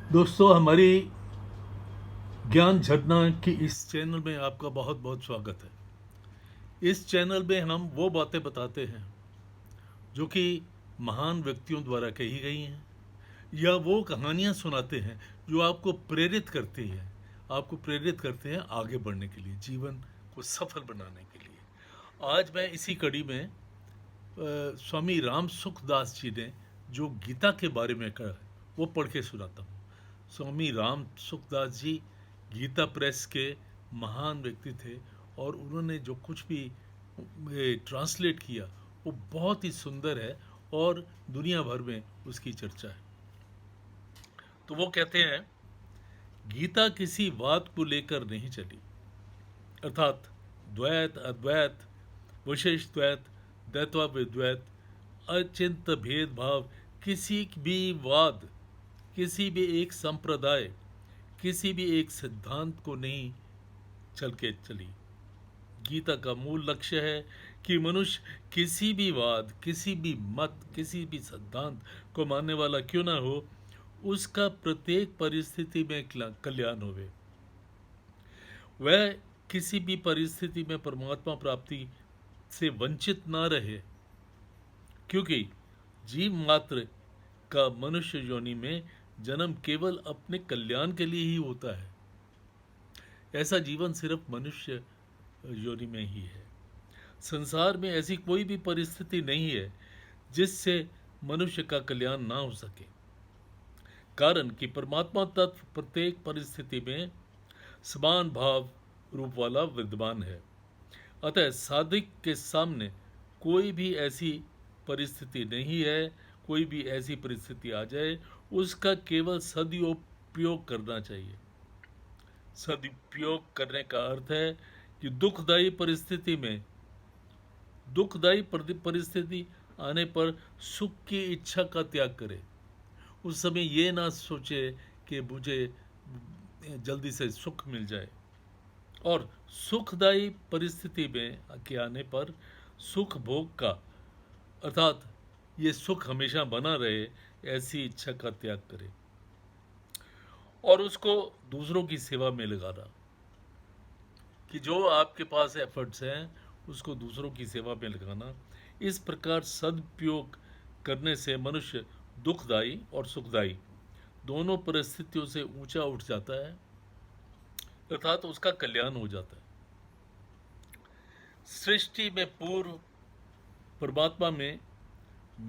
दोस्तों, हमारी ज्ञान झरना की इस चैनल में आपका बहुत बहुत स्वागत है। इस चैनल में हम वो बातें बताते हैं जो कि महान व्यक्तियों द्वारा कही गई हैं, या वो कहानियाँ सुनाते हैं जो आपको प्रेरित करती हैं, आपको प्रेरित करते हैं आगे बढ़ने के लिए, जीवन को सफल बनाने के लिए। आज मैं इसी कड़ी में स्वामी राम सुखदास जी ने जो गीता के बारे में कहा है वो पढ़ के सुनाता हूँ। स्वामी राम सुखदास जी गीता प्रेस के महान व्यक्ति थे, और उन्होंने जो कुछ भी ट्रांसलेट किया वो बहुत ही सुंदर है, और दुनिया भर में उसकी चर्चा है। तो वो कहते हैं, गीता किसी बात को लेकर नहीं चली, अर्थात द्वैत अद्वैत, विशेष द्वैत, द्वैत, अचिंत भेदभाव, किसी भी वाद, किसी भी एक संप्रदाय, किसी भी एक सिद्धांत को नहीं चल के चली। गीता का मूल लक्ष्य है कि मनुष्य किसी भी वाद, किसी भी मत, किसी भी सिद्धांत को मानने वाला क्यों ना हो, उसका प्रत्येक परिस्थिति में कल्याण होवे। वह किसी भी परिस्थिति में परमात्मा प्राप्ति से वंचित ना रहे, क्योंकि जीव मात्र का मनुष्य योनि में जन्म केवल अपने कल्याण के लिए ही होता है। ऐसा जीवन सिर्फ मनुष्य योनि में ही है। संसार में ऐसी कोई भी परिस्थिति नहीं है जिससे मनुष्य का कल्याण ना हो सके, कारण कि परमात्मा तत्व प्रत्येक परिस्थिति में समान भाव रूप वाला विद्यमान है। अतः साधक के सामने कोई भी ऐसी परिस्थिति नहीं है, कोई भी ऐसी परिस्थिति आ जाए, उसका केवल सदुपयोग करना चाहिए। सदुपयोग करने का अर्थ है कि दुखदायी परिस्थिति आने पर सुख की इच्छा का त्याग करे। उस समय ये ना सोचे कि मुझे जल्दी से सुख मिल जाए, और सुखदायी परिस्थिति में के आने पर सुख भोग का, अर्थात ये सुख हमेशा बना रहे, ऐसी इच्छा का त्याग करे, और उसको दूसरों की सेवा में लगाना। कि जो आपके पास एफर्ट्स हैं उसको दूसरों की सेवा में लगाना। इस प्रकार सदुपयोग करने से मनुष्य दुखदायी और सुखदायी दोनों परिस्थितियों से ऊंचा उठ जाता है, अर्थात उसका कल्याण हो जाता है। सृष्टि में पूर्व परमात्मा में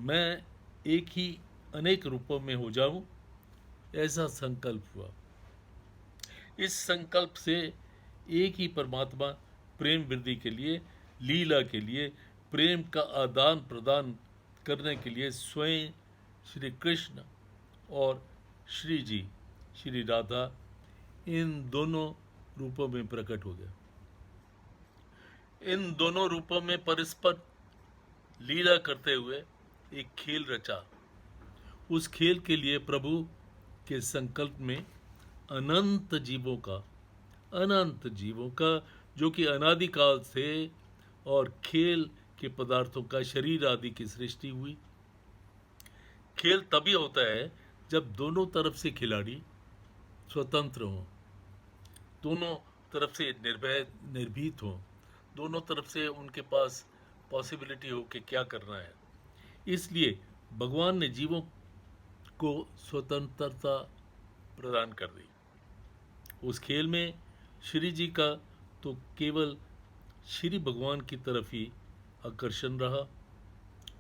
मैं एक ही अनेक रूपों में हो जाऊं, ऐसा संकल्प हुआ। इस संकल्प से एक ही परमात्मा प्रेम वृद्धि के लिए, लीला के लिए, प्रेम का आदान प्रदान करने के लिए स्वयं श्री कृष्ण और श्री जी, श्री राधा, इन दोनों रूपों में प्रकट हो गया। इन दोनों रूपों में परस्पर लीला करते हुए एक खेल रचा। उस खेल के लिए प्रभु के संकल्प में अनंत जीवों का जो कि अनादिकाल से, और खेल के पदार्थों का शरीर आदि की सृष्टि हुई। खेल तभी होता है जब दोनों तरफ से खिलाड़ी स्वतंत्र हों, दोनों तरफ से निर्भीत हों, दोनों तरफ से उनके पास पॉसिबिलिटी हो कि क्या करना है। इसलिए भगवान ने जीवों को स्वतंत्रता प्रदान कर दी। उस खेल में श्री जी का तो केवल श्री भगवान की तरफ ही आकर्षण रहा,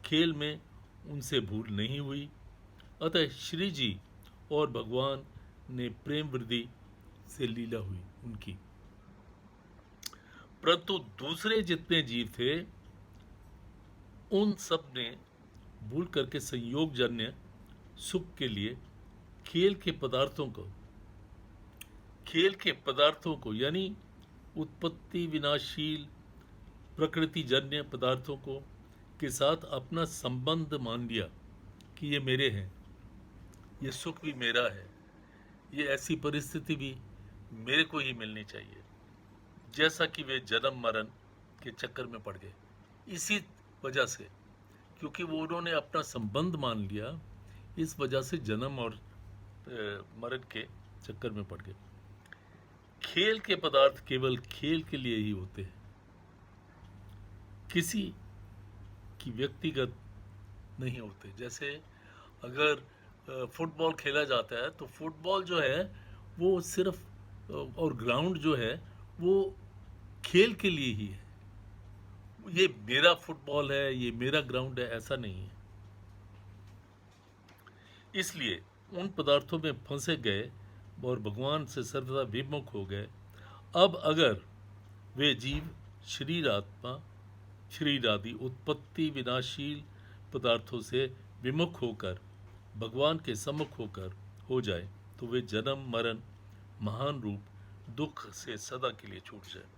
खेल में उनसे भूल नहीं हुई। अतः श्री जी और भगवान ने प्रेम वृद्धि से लीला हुई उनकी। परंतु दूसरे जितने जीव थे उन सब ने भूल करके संयोगजन्य सुख के लिए खेल के पदार्थों को यानी उत्पत्ति विनाशील प्रकृति जन्य पदार्थों को के साथ अपना संबंध मान लिया कि ये मेरे हैं, ये सुख भी मेरा है, ये ऐसी परिस्थिति भी मेरे को ही मिलनी चाहिए। जैसा कि वे जन्म मरण के चक्कर में पड़ गए, इसी वजह से, क्योंकि वो उन्होंने अपना संबंध मान लिया, इस वजह से जन्म और मरण के चक्कर में पड़ गए। खेल के पदार्थ केवल खेल के लिए ही होते हैं, किसी की व्यक्तिगत नहीं होते। जैसे अगर फुटबॉल खेला जाता है तो फुटबॉल जो है वो सिर्फ और ग्राउंड जो है वो खेल के लिए ही है। ये मेरा फुटबॉल है, ये मेरा ग्राउंड है, ऐसा नहीं है। इसलिए उन पदार्थों में फंसे गए और भगवान से सर्वदा विमुख हो गए। अब अगर वे जीव शरीर आत्मा शरीर आदि उत्पत्ति विनाशील पदार्थों से विमुख होकर भगवान के सम्मुख होकर हो जाए तो वे जन्म मरण महान रूप दुख से सदा के लिए छूट जाए।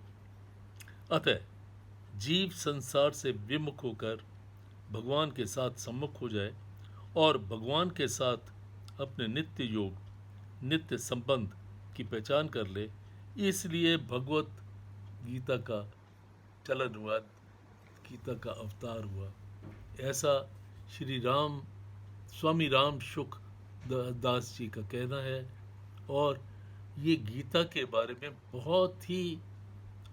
अतः जीव संसार से विमुख होकर भगवान के साथ सम्मुख हो जाए और भगवान के साथ अपने नित्य योग नित्य संबंध की पहचान कर ले। इसलिए भगवत गीता का चलन हुआ, गीता का अवतार हुआ, ऐसा श्री राम स्वामी राम सुख दास जी का कहना है। और ये गीता के बारे में बहुत ही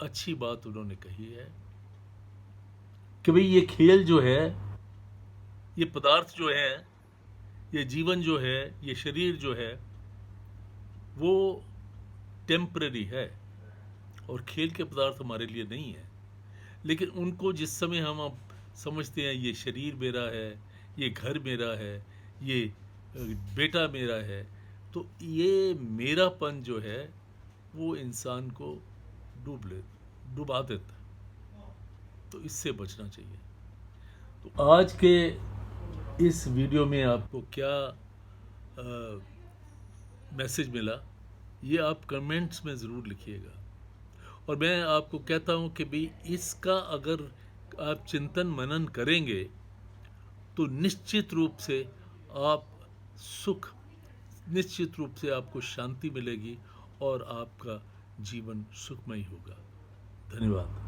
अच्छी बात उन्होंने कही है कि भाई ये खेल जो है, ये पदार्थ जो है, ये जीवन जो है, ये शरीर जो है वो टेम्पररी है और खेल के पदार्थ हमारे लिए नहीं है। लेकिन उनको जिस समय हम अब समझते हैं ये शरीर मेरा है, ये घर मेरा है, ये बेटा मेरा है, तो ये मेरापन जो है वो इंसान को डुबा देता है। तो इससे बचना चाहिए। तो आज के इस वीडियो में आपको क्या मैसेज मिला ये आप कमेंट्स में ज़रूर लिखिएगा। और मैं आपको कहता हूँ कि भाई इसका अगर आप चिंतन मनन करेंगे तो निश्चित रूप से आप सुख, निश्चित रूप से आपको शांति मिलेगी और आपका जीवन सुखमय होगा। धन्यवाद।